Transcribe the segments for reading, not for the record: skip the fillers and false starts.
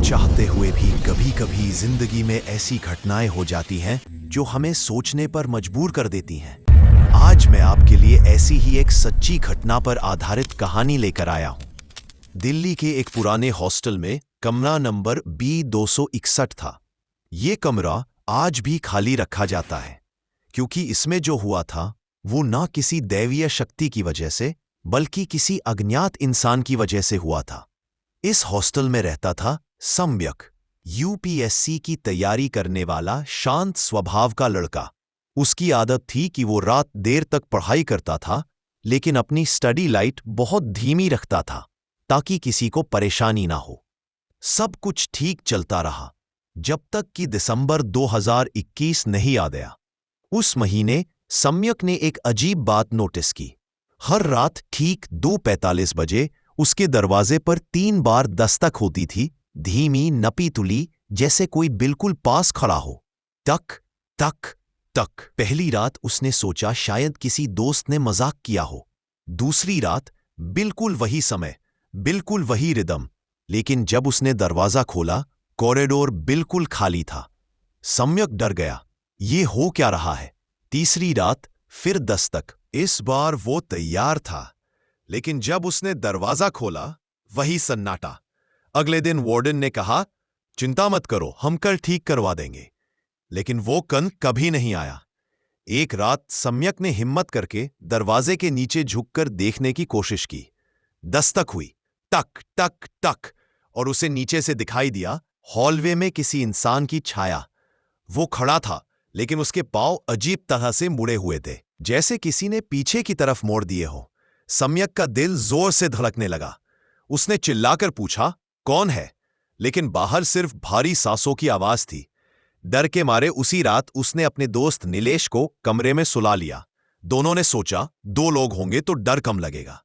चाहते हुए भी कभी-कभी जिंदगी में ऐसी घटनाएं हो जाती हैं जो हमें सोचने पर मजबूर कर देती हैं। आज मैं आपके लिए ऐसी ही एक सच्ची घटना पर आधारित कहानी लेकर आया हूं। दिल्ली के एक पुराने हॉस्टल में कमरा नंबर B261 था। ये कमरा आज भी खाली रखा जाता है क्योंकि इसमें जो हुआ था वो ना किसी दैवीय शक्ति की वजह से बल्कि किसी अज्ञात इंसान की वजह से हुआ था। इस हॉस्टल में रहता था सम्यक, यूपीएससी की तैयारी करने वाला शांत स्वभाव का लड़का। उसकी आदत थी कि वो रात देर तक पढ़ाई करता था, लेकिन अपनी स्टडी लाइट बहुत धीमी रखता था ताकि किसी को परेशानी ना हो। सब कुछ ठीक चलता रहा जब तक कि दिसंबर 2021 नहीं आ गया। उस महीने सम्यक ने एक अजीब बात नोटिस की। हर रात ठीक 2:45 बजे उसके दरवाजे पर 3 बार दस्तक होती थी, धीमी नपी तुली, जैसे कोई बिल्कुल पास खड़ा हो। टक टक टक। पहली रात उसने सोचा शायद किसी दोस्त ने मजाक किया हो। दूसरी रात बिल्कुल वही समय, बिल्कुल वही रिदम, लेकिन जब उसने दरवाजा खोला कॉरिडोर बिल्कुल खाली था। सम्यक डर गया, ये हो क्या रहा है। तीसरी रात फिर दस्तक। इस बार वो तैयार था, लेकिन जब उसने दरवाजा खोला वही सन्नाटा। अगले दिन वार्डन ने कहा, चिंता मत करो, हम कल ठीक करवा देंगे। लेकिन वो कल कभी नहीं आया। एक रात सम्यक ने हिम्मत करके दरवाजे के नीचे झुककर देखने की कोशिश की। दस्तक हुई, टक टक टक, और उसे नीचे से दिखाई दिया हॉलवे में किसी इंसान की छाया। वो खड़ा था, लेकिन उसके पांव अजीब तरह से मुड़े हुए थे, जैसे किसी ने पीछे की तरफ मोड़ दिए हो। सम्यक का दिल जोर से धड़कने लगा। उसने चिल्लाकर पूछा, कौन है? लेकिन बाहर सिर्फ भारी सांसों की आवाज थी। डर के मारे उसी रात उसने अपने दोस्त नीलेश को कमरे में सुला लिया। दोनों ने सोचा 2 लोग होंगे तो डर कम लगेगा।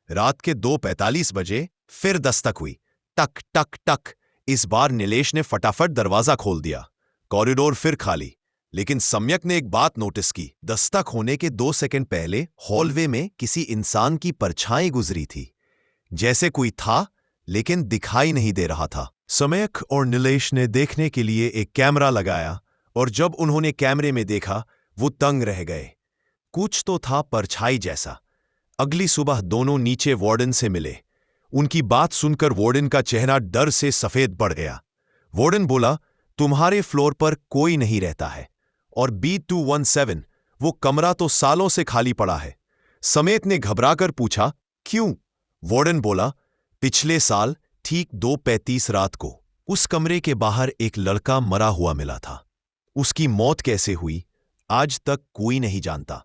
रात के 2:45 बजे फिर दस्तक हुई, टक टक टक। इस बार नीलेश ने फटाफट दरवाजा खोल दिया। कॉरिडोर फिर खाली, लेकिन सम्यक ने एक बात नोटिस की। दस्तक होने के 2 सेकंड पहले हॉलवे में किसी इंसान की परछाई गुजरी थी, जैसे कोई था लेकिन दिखाई नहीं दे रहा था। सम्यक और नीलेश ने देखने के लिए एक कैमरा लगाया, और जब उन्होंने कैमरे में देखा वो दंग रह गए। कुछ तो था परछाई जैसा। अगली सुबह दोनों नीचे वार्डन से मिले। उनकी बात सुनकर वार्डन का चेहरा डर से सफेद पड़ गया। वार्डन बोला, तुम्हारे फ्लोर पर कोई नहीं रहता है, और B217 वो कमरा तो सालों से खाली पड़ा है। समेत ने घबराकर पूछा, क्यों? वार्डन बोला, पिछले साल ठीक 2:35 रात को उस कमरे के बाहर एक लड़का मरा हुआ मिला था। उसकी मौत कैसे हुई आज तक कोई नहीं जानता।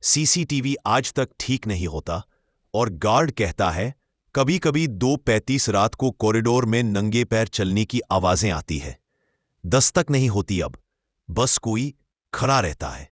सीसीटीवी आज तक ठीक नहीं होता, और गार्ड कहता है कभी कभी 2:35 रात को कॉरिडोर में नंगे पैर चलने की आवाजें आती है। दस्तक नहीं होती अब, बस कोई खड़ा रहता है।